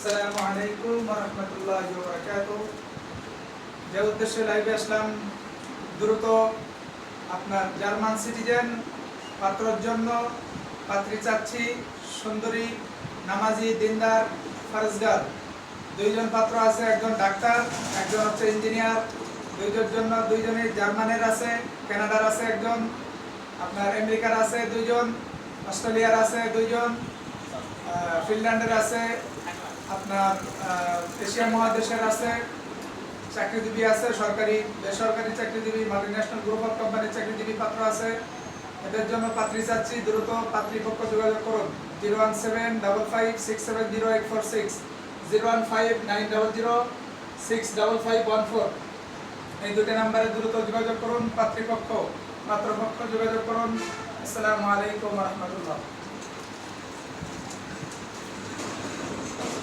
আসসালামু আলাইকুম ওয়া রাহমাতুল্লাহি ওয়া বারাকাতুহু। যে উদ্দেশ্যে লাইভে আসলাম, দ্রুত আপনার জার্মান সিটিজেন পাত্রর জন্য পাত্রী চাচ্ছি, সুন্দরী, নামাজি, দিনদার, ফরজগার। দুইজন পাত্র আছে, একজন ডাক্তার, একজন হচ্ছে ইঞ্জিনিয়ার। দুইজনই জার্মানের আছে, কানাডার আছে একজন, আপনার আমেরিকার আছে দুইজন, অস্ট্রেলিয়ার আছে দুইজন, ফিনল্যান্ডের আছে, আপনার এশিয়া মহাদেশের আছে, চাকরিজীবী আছে, সরকারি বেসরকারি চাকরিজীবী, মাল্টিন্যাশনাল গ্রুপ অফ কোম্পানির চাকরিজীবী পাত্র আছে। এদের জন্য পাত্রী চাচ্ছি, দ্রুত পাত্রীপক্ষ যোগাযোগ করুন 01755670846, 01590065514। এই দুটো নাম্বারে দ্রুত যোগাযোগ করুন। পাত্রপক্ষ যোগাযোগ করুন। আসসালামু আলাইকুম ওয়া রাহমাতুল্লাহ।